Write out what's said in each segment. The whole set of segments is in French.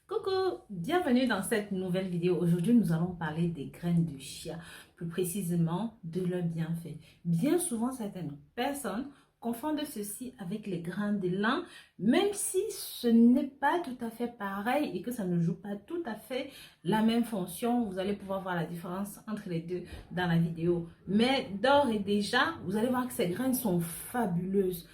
Coucou, bienvenue dans cette nouvelle vidéo. Aujourd'hui, nous allons parler des graines de chia, plus précisément de leurs bienfaits. Bien souvent, certaines personnes confondent ceci avec les graines de lin, même si ce n'est pas tout à fait pareil et que ça ne joue pas tout à fait la même fonction. Vous allez pouvoir voir la différence entre les deux dans la vidéo. Mais d'ores et déjà, vous allez voir que ces graines sont fabuleuses,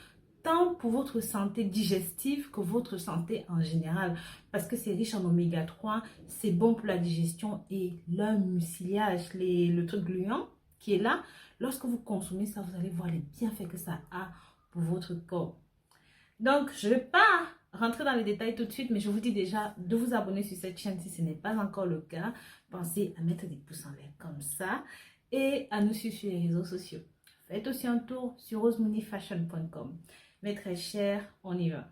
tant pour votre santé digestive que votre santé en général, parce que c'est riche en oméga 3, c'est bon pour la digestion et le mucilage, le truc gluant qui est là. Lorsque vous consommez ça, vous allez voir les bienfaits que ça a pour votre corps. Donc, je ne vais pas rentrer dans les détails tout de suite, mais je vous dis déjà de vous abonner sur cette chaîne si ce n'est pas encore le cas. Pensez à mettre des pouces en l'air comme ça et à nous suivre sur les réseaux sociaux. Faites aussi un tour sur rosemoneyfashion.com. Mes très chers, on y va.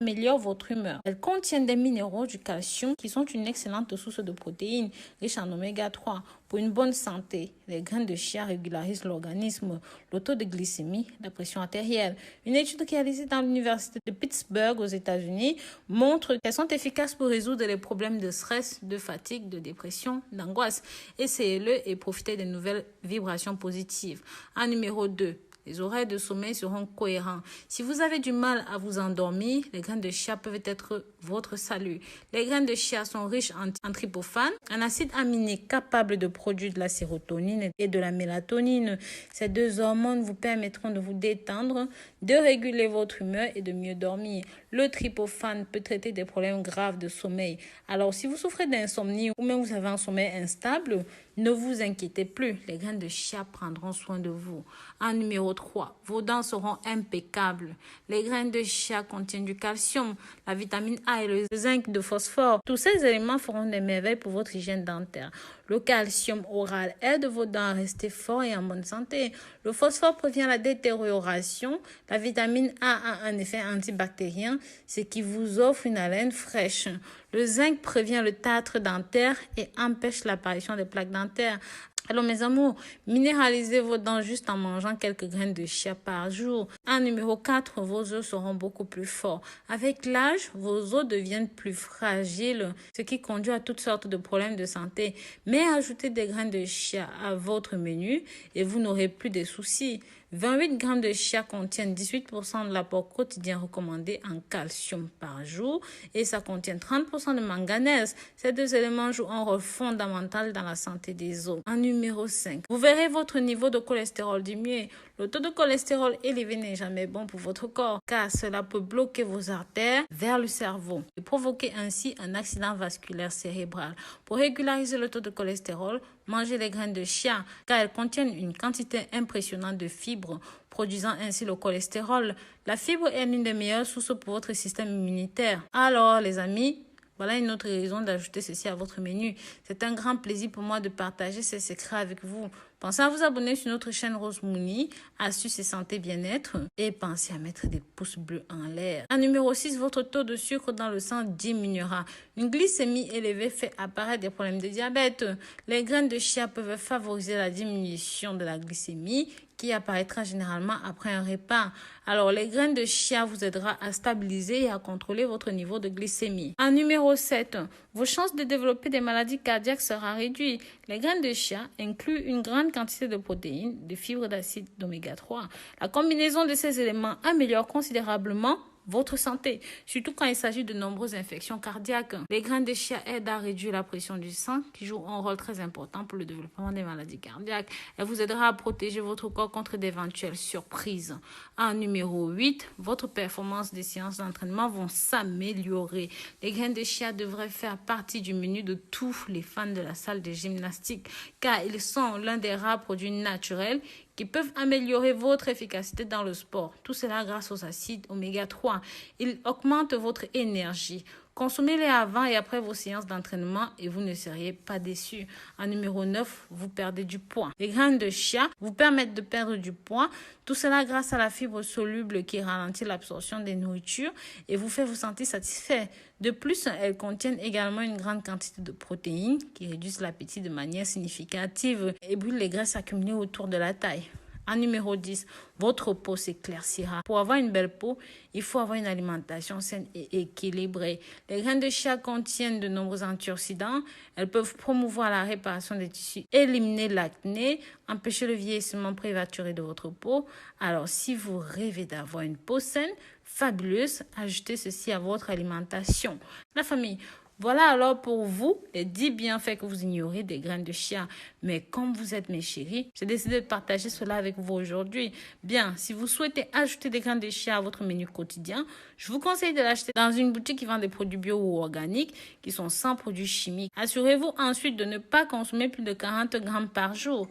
Améliore votre humeur. Elles contiennent des minéraux, du calcium, qui sont une excellente source de protéines, riches en oméga 3. Pour une bonne santé, les graines de chia régularisent l'organisme, le taux de glycémie, la pression artérielle. Une étude réalisée dans l'université de Pittsburgh aux États-Unis montre qu'elles sont efficaces pour résoudre les problèmes de stress, de fatigue, de dépression, d'angoisse. Essayez-le et profitez des nouvelles vibrations positives. En numéro 2. Les horaires de sommeil seront cohérents. Si vous avez du mal à vous endormir, les graines de chia peuvent être votre salut. Les graines de chia sont riches en tryptophane, un acide aminé capable de produire de la sérotonine et de la mélatonine. Ces deux hormones vous permettront de vous détendre, de réguler votre humeur et de mieux dormir. Le tryptophane peut traiter des problèmes graves de sommeil. Alors, si vous souffrez d'insomnie ou même vous avez un sommeil instable, ne vous inquiétez plus, les graines de chia prendront soin de vous. En numéro 3, vos dents seront impeccables. Les graines de chia contiennent du calcium, la vitamine A et le zinc de phosphore. Tous ces éléments feront des merveilles pour votre hygiène dentaire. Le calcium oral aide vos dents à rester forts et en bonne santé. Le phosphore prévient la détérioration. La vitamine A a un effet antibactérien, ce qui vous offre une haleine fraîche. Le zinc prévient le tartre dentaire et empêche l'apparition des plaques dentaires. Alors mes amours, minéralisez vos dents juste en mangeant quelques graines de chia par jour. En numéro 4, vos os seront beaucoup plus forts. Avec l'âge, vos os deviennent plus fragiles, ce qui conduit à toutes sortes de problèmes de santé. Mais ajoutez des graines de chia à votre menu et vous n'aurez plus de soucis. 28 grammes de chia contiennent 18% de l'apport quotidien recommandé en calcium par jour et ça contient 30% de manganèse. Ces deux éléments jouent un rôle fondamental dans la santé des os. En numéro 5, vous verrez votre niveau de cholestérol diminuer. Le taux de cholestérol élevé n'est jamais bon pour votre corps car cela peut bloquer vos artères vers le cerveau et provoquer ainsi un accident vasculaire cérébral. Pour régulariser le taux de cholestérol, mangez les graines de chia car elles contiennent une quantité impressionnante de fibres, produisant ainsi le cholestérol. La fibre est l'une des meilleures sources pour votre système immunitaire. Alors les amis, voilà une autre raison d'ajouter ceci à votre menu. C'est un grand plaisir pour moi de partager ces secrets avec vous. Pensez à vous abonner sur notre chaîne Rose Money, Astuces et Santé Bien-être et pensez à mettre des pouces bleus en l'air. En numéro 6, votre taux de sucre dans le sang diminuera. Une glycémie élevée fait apparaître des problèmes de diabète. Les graines de chia peuvent favoriser la diminution de la glycémie qui apparaîtra généralement après un repas. Alors, les graines de chia vous aidera à stabiliser et à contrôler votre niveau de glycémie. En numéro 7, vos chances de développer des maladies cardiaques seront réduites. Les graines de chia incluent une grande quantité de protéines, de fibres d'acide d'oméga 3. La combinaison de ces éléments améliore considérablement votre santé, surtout quand il s'agit de nombreuses infections cardiaques. Les graines de chia aident à réduire la pression du sang qui joue un rôle très important pour le développement des maladies cardiaques. Elle vous aidera à protéger votre corps contre d'éventuelles surprises. En numéro 8, votre performance des séances d'entraînement vont s'améliorer. Les graines de chia devraient faire partie du menu de tous les fans de la salle de gymnastique car ils sont l'un des rares produits naturels qui peuvent améliorer votre efficacité dans le sport. Tout cela grâce aux acides oméga 3. Ils augmentent votre énergie. Consommez-les avant et après vos séances d'entraînement et vous ne seriez pas déçus. En numéro 9, vous perdez du poids. Les graines de chia vous permettent de perdre du poids. Tout cela grâce à la fibre soluble qui ralentit l'absorption des nourritures et vous fait vous sentir satisfait. De plus, elles contiennent également une grande quantité de protéines qui réduisent l'appétit de manière significative et brûlent les graisses accumulées autour de la taille. En numéro 10, votre peau s'éclaircira. Pour avoir une belle peau, il faut avoir une alimentation saine et équilibrée. Les graines de chia contiennent de nombreux antioxydants. Elles peuvent promouvoir la réparation des tissus, éliminer l'acné, empêcher le vieillissement prématuré de votre peau. Alors, si vous rêvez d'avoir une peau saine, fabuleuse, ajoutez ceci à votre alimentation. La famille, voilà alors pour vous les 10 bienfaits que vous ignorez des graines de chia. Mais comme vous êtes mes chéris, j'ai décidé de partager cela avec vous aujourd'hui. Bien, si vous souhaitez ajouter des graines de chia à votre menu quotidien, je vous conseille de l'acheter dans une boutique qui vend des produits bio ou organiques qui sont sans produits chimiques. Assurez-vous ensuite de ne pas consommer plus de 40 grammes par jour.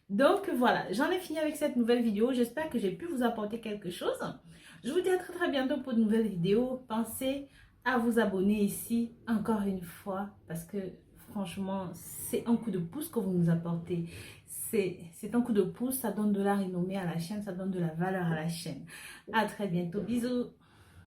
Donc voilà, j'en ai fini avec cette nouvelle vidéo. J'espère que j'ai pu vous apporter quelque chose. Je vous dis à très bientôt pour de nouvelles vidéos. Pensez à vous abonner ici encore une fois parce que franchement, c'est un coup de pouce que vous nous apportez. C'est un coup de pouce, ça donne de la renommée à la chaîne, ça donne de la valeur à la chaîne. À très bientôt, bisous.